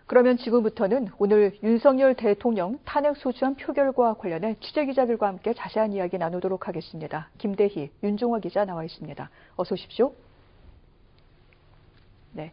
그러면 지금부터는 오늘 윤석열 대통령 탄핵 소추안 표결과 관련해 취재기자들과 함께 자세한 이야기 나누도록 하겠습니다. 김대희, 윤종화 기자 나와 있습니다. 어서 오십시오. 네.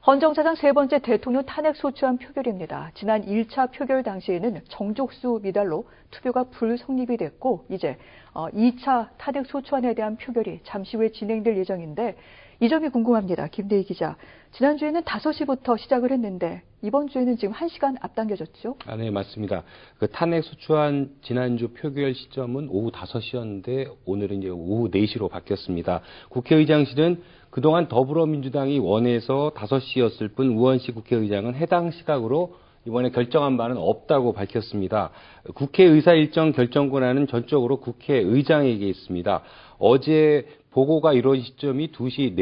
헌정사상 세 번째 대통령 탄핵 소추안 표결입니다. 지난 1차 표결 당시에는 정족수 미달로 투표가 불성립이 됐고 이제 2차 탄핵 소추안에 대한 표결이 잠시 후에 진행될 예정인데 이 점이 궁금합니다. 김대희 기자. 지난주에는 5시부터 시작을 했는데 이번 주에는 지금 1시간 앞당겨졌죠? 네, 맞습니다. 그 탄핵 소추안 지난주 표결 시점은 오후 5시였는데 오늘은 이제 오후 4시로 바뀌었습니다. 국회의장실은 그동안 더불어민주당이 원해서 5시였을 뿐 우원식 국회의장은 해당 시각으로 이번에 결정한 바는 없다고 밝혔습니다. 국회의사 일정 결정 권한은 전적으로 국회의장에게 있습니다. 어제 보고가 이루어진 시점이 2시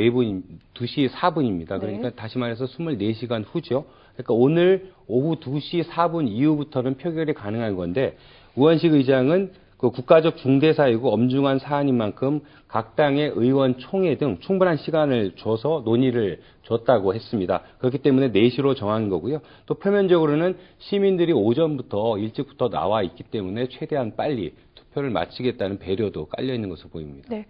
4분입니다. 그러니까 다시 말해서 24시간 후죠. 그러니까 오늘 오후 2시 4분 이후부터는 표결이 가능한 건데 우원식 의장은 그 국가적 중대사이고 엄중한 사안인 만큼 각 당의 의원 총회 등 충분한 시간을 줘서 논의를 줬다고 했습니다. 그렇기 때문에 4시로 정한 거고요. 또 표면적으로는 시민들이 오전부터 일찍부터 나와 있기 때문에 최대한 빨리 투표를 마치겠다는 배려도 깔려 있는 것으로 보입니다. 네.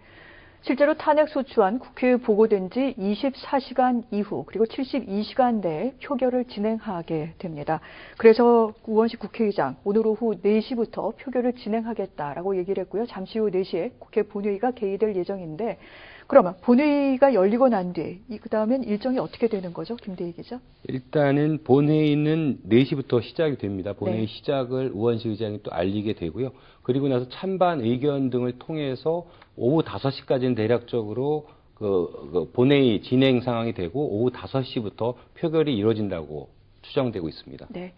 실제로 탄핵 소추안 국회에 보고된 지 24시간 이후 그리고 72시간 내에 표결을 진행하게 됩니다. 그래서 우원식 국회의장 오늘 오후 4시부터 표결을 진행하겠다라고 얘기를 했고요. 잠시 후 4시에 국회 본회의가 개의될 예정인데 그러면 본회의가 열리고 난 뒤 그다음엔 일정이 어떻게 되는 거죠? 김대희 기자. 일단은 본회의는 4시부터 시작이 됩니다. 본회의 시작을 우원식 의장이 또 알리게 되고요. 그리고 나서 찬반 의견 등을 통해서 오후 5시까지는 대략적으로 그 본회의 진행 상황이 되고 오후 5시부터 표결이 이루어진다고 추정되고 있습니다. 네.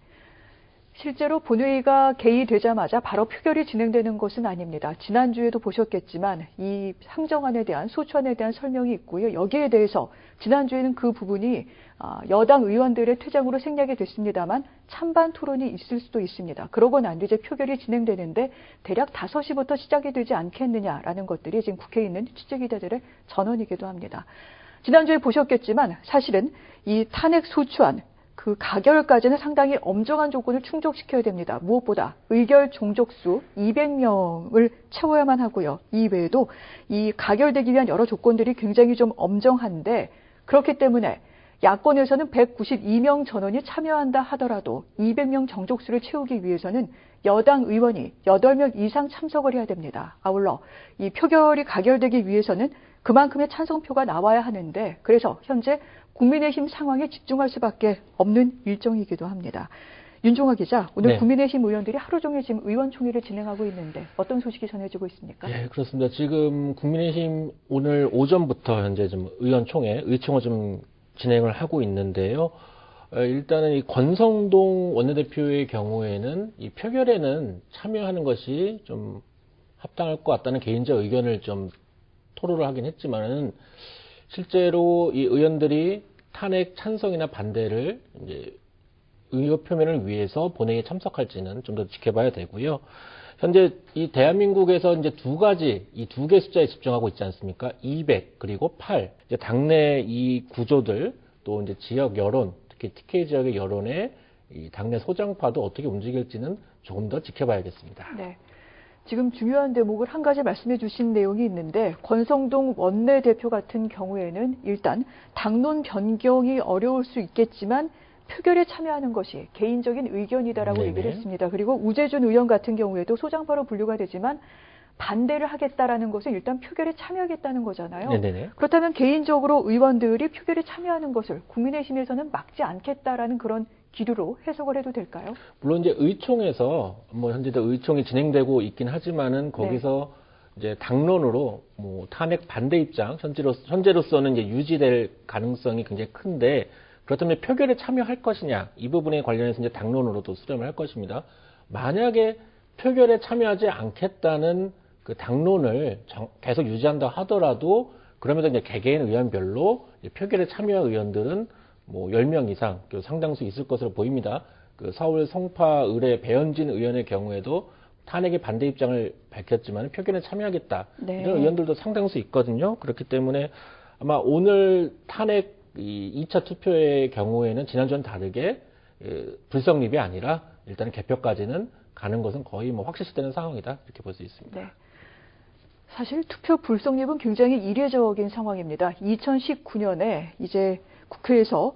실제로 본회의가 개의되자마자 바로 표결이 진행되는 것은 아닙니다. 지난주에도 보셨겠지만 이 상정안에 대한 소추안에 대한 설명이 있고요. 여기에 대해서 지난주에는 그 부분이 여당 의원들의 퇴장으로 생략이 됐습니다만 찬반 토론이 있을 수도 있습니다. 그러고 난 뒤 이제 표결이 진행되는데 대략 5시부터 시작이 되지 않겠느냐라는 것들이 지금 국회에 있는 취재기자들의 전언이기도 합니다. 지난주에 보셨겠지만 사실은 이 탄핵 소추안 그 가결까지는 상당히 엄정한 조건을 충족시켜야 됩니다. 무엇보다 의결 종족수 200명을 채워야만 하고요. 이외에도 이 가결되기 위한 여러 조건들이 굉장히 좀 엄정한데 그렇기 때문에 야권에서는 192명 전원이 참여한다 하더라도 200명 정족수를 채우기 위해서는 여당 의원이 8명 이상 참석을 해야 됩니다. 아울러 이 표결이 가결되기 위해서는 그만큼의 찬성표가 나와야 하는데 그래서 현재 국민의힘 상황에 집중할 수밖에 없는 일정이기도 합니다. 윤종화 기자, 오늘 국민의힘 의원들이 하루 종일 지금 의원총회를 진행하고 있는데 어떤 소식이 전해지고 있습니까? 네, 그렇습니다. 지금 국민의힘 오늘 오전부터 현재 좀 의총을 좀 진행을 하고 있는데요. 일단은 이 권성동 원내대표의 경우에는 이 표결에는 참여하는 것이 좀 합당할 것 같다는 개인적 의견을 좀 토로를 하긴 했지만은 실제로 이 의원들이 탄핵 찬성이나 반대를 이제 의혹 표명을 위해서 본회의에 참석할지는 좀 더 지켜봐야 되고요. 현재 이 대한민국에서 이제 이 두 개 숫자에 집중하고 있지 않습니까? 200 그리고 8. 이제 당내 이 구조들 또 이제 지역 여론, 특히 TK 지역의 여론에 이 당내 소장파도 어떻게 움직일지는 조금 더 지켜봐야겠습니다. 네. 지금 중요한 대목을 한 가지 말씀해 주신 내용이 있는데 권성동 원내대표 같은 경우에는 일단 당론 변경이 어려울 수 있겠지만 표결에 참여하는 것이 개인적인 의견이다라고 얘기를 했습니다. 그리고 우재준 의원 같은 경우에도 소장파로 분류가 되지만 반대를 하겠다라는 것은 일단 표결에 참여하겠다는 거잖아요. 그렇다면 개인적으로 의원들이 표결에 참여하는 것을 국민의힘에서는 막지 않겠다라는 그런 기류로 해석을 해도 될까요? 물론 이제 의총에서 현재도 의총이 진행되고 있긴 하지만은 거기서 이제 당론으로 탄핵 반대 입장 현재로서는 이제 유지될 가능성이 굉장히 큰데 그렇다면 표결에 참여할 것이냐 이 부분에 관련해서 이제 당론으로도 수렴을 할 것입니다. 만약에 표결에 참여하지 않겠다는 그 당론을 계속 유지한다 하더라도 그러면서 이제 개개인 의원별로 표결에 참여한 의원들은 10명 이상 상당수 있을 것으로 보입니다. 그 서울 송파 의뢰 배현진 의원의 경우에도 탄핵의 반대 입장을 밝혔지만 표결에 참여하겠다. 이런 의원들도 상당수 있거든요. 그렇기 때문에 아마 오늘 탄핵 이 2차 투표의 경우에는 지난주와는 다르게 불성립이 아니라 일단은 개표까지는 가는 것은 거의 뭐 확실시되는 상황이다 이렇게 볼 수 있습니다. 네. 사실 투표 불성립은 굉장히 이례적인 상황입니다. 2019년에 이제 국회에서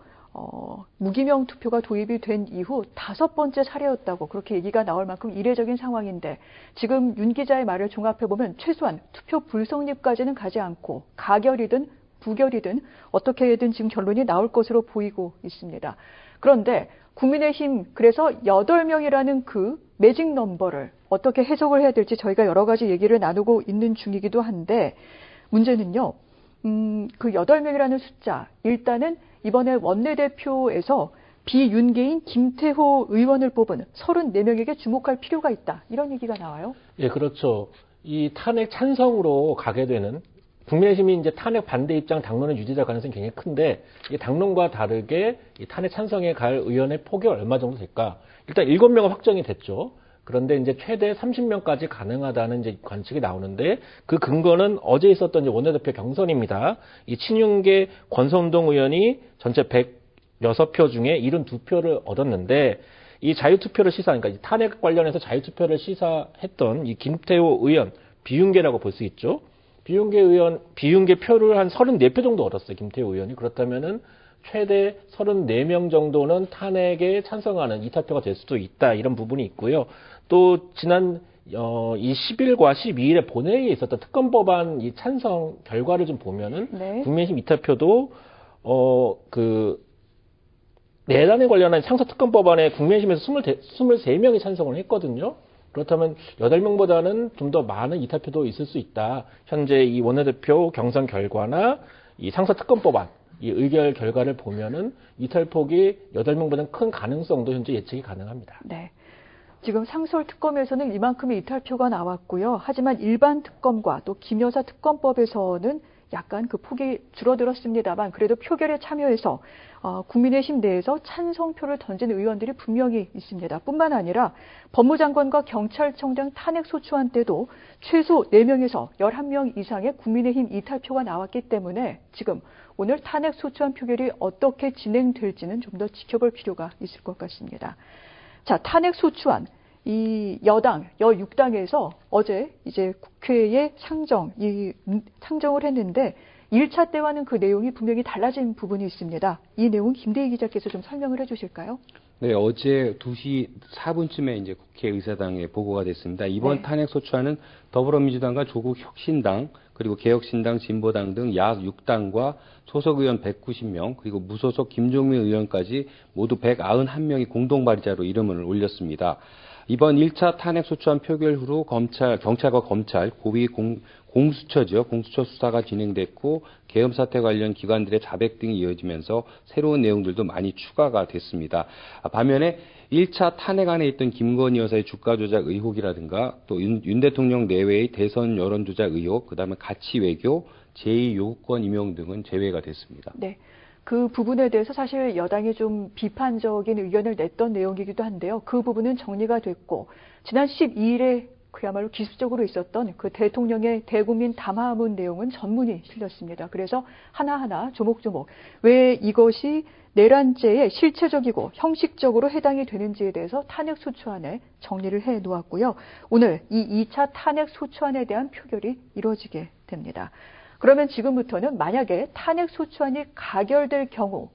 무기명 투표가 도입이 된 이후 5번째 사례였다고 그렇게 얘기가 나올 만큼 이례적인 상황인데 지금 윤 기자의 말을 종합해보면 최소한 투표 불성립까지는 가지 않고 가결이든 부결이든 어떻게든 지금 결론이 나올 것으로 보이고 있습니다. 그런데 국민의힘 그래서 8명이라는 그 매직 넘버를 어떻게 해석을 해야 될지 저희가 여러 가지 얘기를 나누고 있는 중이기도 한데 문제는요. 그 8명이라는 숫자 일단은 이번에 원내대표에서 비윤계인 김태호 의원을 뽑은 34명에게 주목할 필요가 있다. 이런 얘기가 나와요. 예, 그렇죠. 이 탄핵 찬성으로 가게 되는 국민의힘이 이제 탄핵 반대 입장 당론을 유지할 가능성이 굉장히 큰데 이 당론과 다르게 이 탄핵 찬성에 갈 의원의 폭이 얼마 정도 될까? 일단 7명은 확정이 됐죠. 그런데 이제 최대 30명까지 가능하다는 이제 관측이 나오는데 그 근거는 어제 있었던 이제 원내대표 경선입니다. 이 친윤계 권성동 의원이 전체 106표 중에 72표를 얻었는데 이 자유투표를 그러니까 이 탄핵 관련해서 자유투표를 시사했던 이 김태호 의원 비윤계라고 볼 수 있죠. 비윤계 표를 한 34표 정도 얻었어요. 김태호 의원이. 그렇다면은 최대 34명 정도는 탄핵에 찬성하는 이탈표가 될 수도 있다. 이런 부분이 있고요. 또 지난 이 10일과 12일에 본회의에 있었던 특검법안 이 찬성 결과를 좀 보면은 네. 국민의힘 이탈표도 내란에 관련한 상서 특검법안에 국민의힘에서 23명이 찬성을 했거든요. 그렇다면 8명보다는 좀 더 많은 이탈표도 있을 수 있다. 현재 이 원내대표 경선 결과나 이 상서 특검법안 이 의결 결과를 보면은 이탈폭이 8명보다는 큰 가능성도 현재 예측이 가능합니다. 네. 지금 상설 특검에서는 이만큼의 이탈표가 나왔고요. 하지만 일반 특검과 또 김여사 특검법에서는 약간 그 폭이 줄어들었습니다만 그래도 표결에 참여해서 국민의힘 내에서 찬성표를 던진 의원들이 분명히 있습니다. 뿐만 아니라 법무장관과 경찰청장 탄핵 소추안 때도 최소 4명에서 11명 이상의 국민의힘 이탈표가 나왔기 때문에 지금 오늘 탄핵 소추안 표결이 어떻게 진행될지는 좀 더 지켜볼 필요가 있을 것 같습니다. 자, 탄핵 소추안. 이 여당, 여6당에서 어제 이제 국회에 상정을 했는데 1차 때와는 그 내용이 분명히 달라진 부분이 있습니다. 이 내용 김대희 기자께서 좀 설명을 해 주실까요? 네, 어제 2시 4분쯤에 이제 국회의사당에 보고가 됐습니다. 이번 네. 탄핵 소추안은 더불어민주당과 조국혁신당 그리고 개혁신당, 진보당 등 야 6당과 소속 의원 190명 그리고 무소속 김종민 의원까지 모두 191명이 공동 발의자로 이름을 올렸습니다. 이번 1차 탄핵 소추안 표결 후로 경찰과 검찰, 고위 공수처죠. 공수처 수사가 진행됐고 계엄 사태 관련 기관들의 자백 등이 이어지면서 새로운 내용들도 많이 추가가 됐습니다. 반면에 1차 탄핵안에 있던 김건희 여사의 주가 조작 의혹이라든가 또 윤 대통령 내외의 대선 여론 조작 의혹, 그다음에 가치 외교, 제2 요구권 임용 등은 제외가 됐습니다. 네. 그 부분에 대해서 사실 여당이 좀 비판적인 의견을 냈던 내용이기도 한데요. 그 부분은 정리가 됐고 지난 12일에 그야말로 기습적으로 있었던 그 대통령의 대국민 담화문 내용은 전문이 실렸습니다. 그래서 하나하나 조목조목 왜 이것이 내란죄에 실체적이고 형식적으로 해당이 되는지에 대해서 탄핵 소추안에 정리를 해 놓았고요. 오늘 이 2차 탄핵 소추안에 대한 표결이 이루어지게 됩니다. 그러면 지금부터는 만약에 탄핵 소추안이 가결될 경우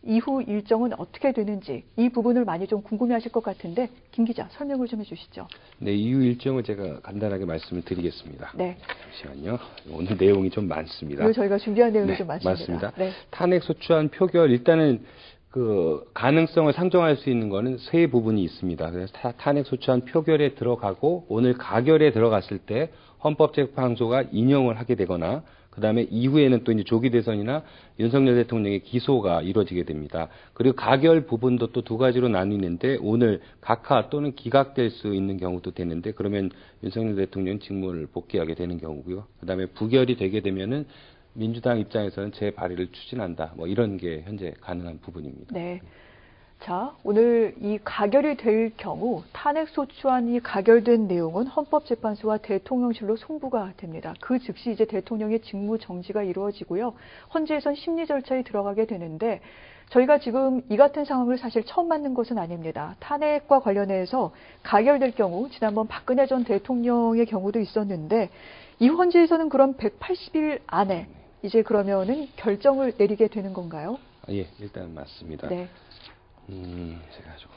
이후 일정은 어떻게 되는지 이 부분을 많이 좀 궁금해하실 것 같은데 김 기자 설명을 좀 해주시죠. 네, 이후 일정을 제가 간단하게 말씀을 드리겠습니다. 네. 잠시만요. 오늘 내용이 좀 많습니다. 오늘 저희가 준비한 내용이 네, 좀 많습니다. 맞습니다. 네. 탄핵 소추안 표결 일단은 그 가능성을 상정할 수 있는 거는 세 부분이 있습니다. 그래서 탄핵 소추안 표결에 들어가고 오늘 가결에 들어갔을 때 헌법재판소가 인용을 하게 되거나 그다음에 이후에는 또 이제 조기 대선이나 윤석열 대통령의 기소가 이루어지게 됩니다. 그리고 가결 부분도 또 두 가지로 나뉘는데 오늘 각하 또는 기각될 수 있는 경우도 되는데 그러면 윤석열 대통령 직무를 복귀하게 되는 경우고요. 그다음에 부결이 되게 되면은 민주당 입장에서는 재발의를 추진한다. 뭐 이런 게 현재 가능한 부분입니다. 네. 자, 오늘 이 가결이 될 경우 탄핵 소추안이 가결된 내용은 헌법재판소와 대통령실로 송부가 됩니다. 그 즉시 이제 대통령의 직무 정지가 이루어지고요. 헌재에선 심리 절차에 들어가게 되는데 저희가 지금 이 같은 상황을 사실 처음 맞는 것은 아닙니다. 탄핵과 관련해서 가결될 경우 지난번 박근혜 전 대통령의 경우도 있었는데 이 헌재에서는 그럼 180일 안에 이제 그러면은 결정을 내리게 되는 건가요? 예, 일단 맞습니다. 네. 제가 좀.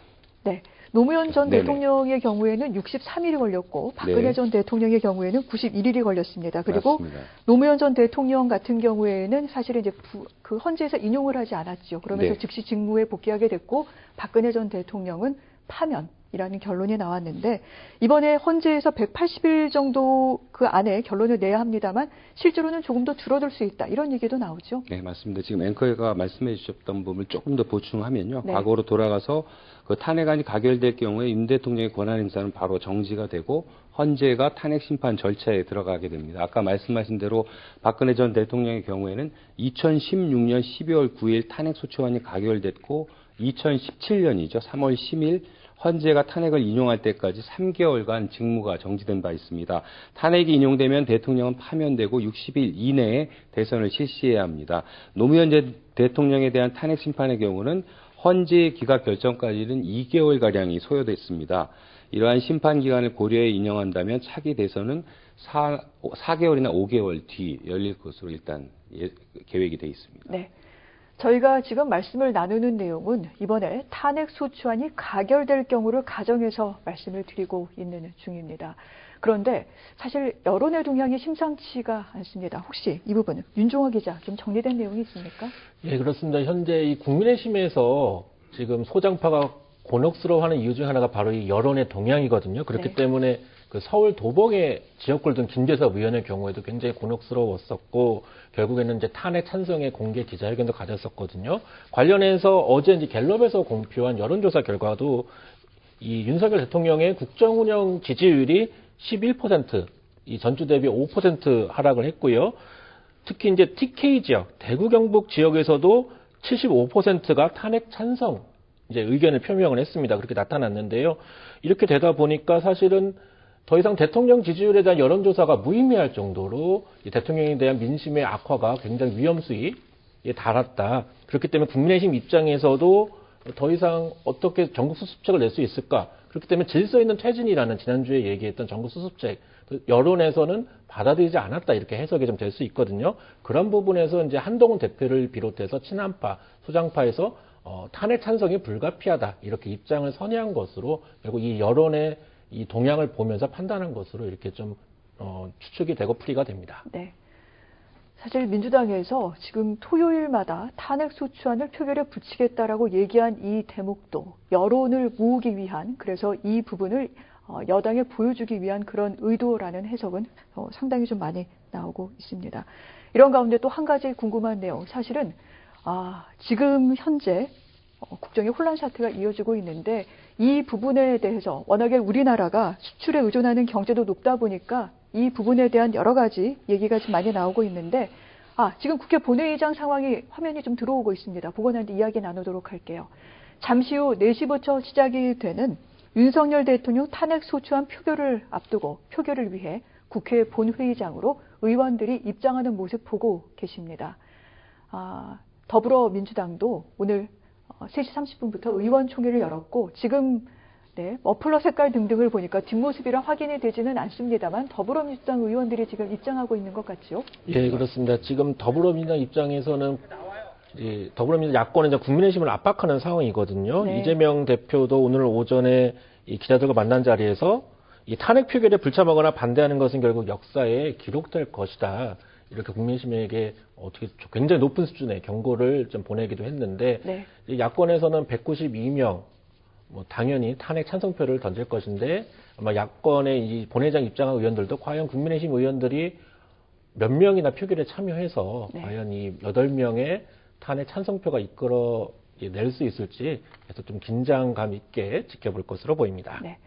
네. 노무현 전 네네. 대통령의 경우에는 63일이 걸렸고 박근혜 네. 전 대통령의 경우에는 91일이 걸렸습니다. 그리고 맞습니다. 노무현 전 대통령 같은 경우에는 사실은 이제 그 헌재에서 인용을 하지 않았죠. 그러면서 네. 즉시 직무에 복귀하게 됐고 박근혜 전 대통령은 파면이라는 결론이 나왔는데 이번에 헌재에서 180일 정도 그 안에 결론을 내야 합니다만 실제로는 조금 더 줄어들 수 있다. 이런 얘기도 나오죠. 네, 맞습니다. 지금 앵커가 말씀해 주셨던 부분을 조금 더 보충하면요. 네. 과거로 돌아가서 그 탄핵안이 가결될 경우에 윤 대통령의 권한 행사는 바로 정지가 되고 헌재가 탄핵 심판 절차에 들어가게 됩니다. 아까 말씀하신 대로 박근혜 전 대통령의 경우에는 2016년 12월 9일 탄핵 소추안이 가결됐고 2017년이죠. 3월 10일 헌재가 탄핵을 인용할 때까지 3개월간 직무가 정지된 바 있습니다. 탄핵이 인용되면 대통령은 파면되고 60일 이내에 대선을 실시해야 합니다. 노무현 대통령에 대한 탄핵 심판의 경우는 헌재의 기각 결정까지는 2개월가량이 소요됐습니다. 이러한 심판 기간을 고려해 인용한다면 차기 대선은 4개월이나 5개월 뒤 열릴 것으로 일단 계획이 되어 있습니다. 네. 저희가 지금 말씀을 나누는 내용은 이번에 탄핵 소추안이 가결될 경우를 가정해서 말씀을 드리고 있는 중입니다. 그런데 사실 여론의 동향이 심상치가 않습니다. 혹시 이 부분은 윤종호 기자 좀 정리된 내용이 있습니까? 예, 그렇습니다. 현재 이 국민의힘에서 지금 소장파가 곤혹스러워하는 이유 중 하나가 바로 이 여론의 동향이거든요. 그렇기 네. 때문에 그 서울 도봉의 지역구를 둔 김재섭 의원의 경우에도 굉장히 곤혹스러웠었고 결국에는 이제 탄핵 찬성의 공개 기자회견도 가졌었거든요. 관련해서 어제 이제 갤럽에서 공표한 여론조사 결과도 이 윤석열 대통령의 국정 운영 지지율이 11%, 이 전주 대비 5% 하락을 했고요. 특히 이제 TK 지역, 대구 경북 지역에서도 75%가 탄핵 찬성 이제 의견을 표명을 했습니다. 그렇게 나타났는데요. 이렇게 되다 보니까 사실은 더 이상 대통령 지지율에 대한 여론조사가 무의미할 정도로 이 대통령에 대한 민심의 악화가 굉장히 위험수위에 달았다. 그렇기 때문에 국민의힘 입장에서도 더 이상 어떻게 전국 수습책을 낼 수 있을까? 그렇기 때문에 질서 있는 퇴진이라는 지난주에 얘기했던 전국 수습책, 여론에서는 받아들이지 않았다. 이렇게 해석이 좀 될 수 있거든요. 그런 부분에서 이제 한동훈 대표를 비롯해서 친한파, 소장파에서 탄핵 찬성이 불가피하다. 이렇게 입장을 선회한 것으로 결국 이 여론의 이 동향을 보면서 판단한 것으로 이렇게 좀 추측이 되고 풀이가 됩니다. 네. 사실 민주당에서 지금 토요일마다 탄핵 소추안을 표결에 붙이겠다라고 얘기한 이 대목도 여론을 모으기 위한, 그래서 이 부분을 여당에 보여주기 위한 그런 의도라는 해석은 상당히 좀 많이 나오고 있습니다. 이런 가운데 또 한 가지 궁금한 내용, 사실은 지금 현재 국정의 혼란 사태가 이어지고 있는데 이 부분에 대해서 워낙에 우리나라가 수출에 의존하는 경제도 높다 보니까 이 부분에 대한 여러 가지 얘기가 좀 많이 나오고 있는데 지금 국회 본회의장 상황이 화면이 좀 들어오고 있습니다. 보고 난 뒤 이야기 나누도록 할게요. 잠시 후 4시부터 시작이 되는 윤석열 대통령 탄핵 소추안 표결을 앞두고 표결을 위해 국회 본회의장으로 의원들이 입장하는 모습 보고 계십니다. 더불어민주당도 오늘 3시 30분부터 의원총회를 열었고 지금 머플러 색깔 등등을 보니까 뒷모습이랑 확인이 되지는 않습니다만 더불어민주당 의원들이 지금 입장하고 있는 것 같죠? 예, 그렇습니다. 지금 더불어민주당 입장에서는 더불어민주당 야권은 이제 국민의힘을 압박하는 상황이거든요. 네. 이재명 대표도 오늘 오전에 이 기자들과 만난 자리에서 이 탄핵 표결에 불참하거나 반대하는 것은 결국 역사에 기록될 것이다. 이렇게 국민의힘에게 어떻게 굉장히 높은 수준의 경고를 좀 보내기도 했는데 네. 야권에서는 192명 당연히 탄핵 찬성표를 던질 것인데 아마 야권의 이 본회의장 입장한 의원들도 과연 국민의힘 의원들이 몇 명이나 표결에 참여해서 과연 이 8명의 탄핵 찬성표가 이끌어 낼 수 있을지 그래서 좀 긴장감 있게 지켜볼 것으로 보입니다. 네.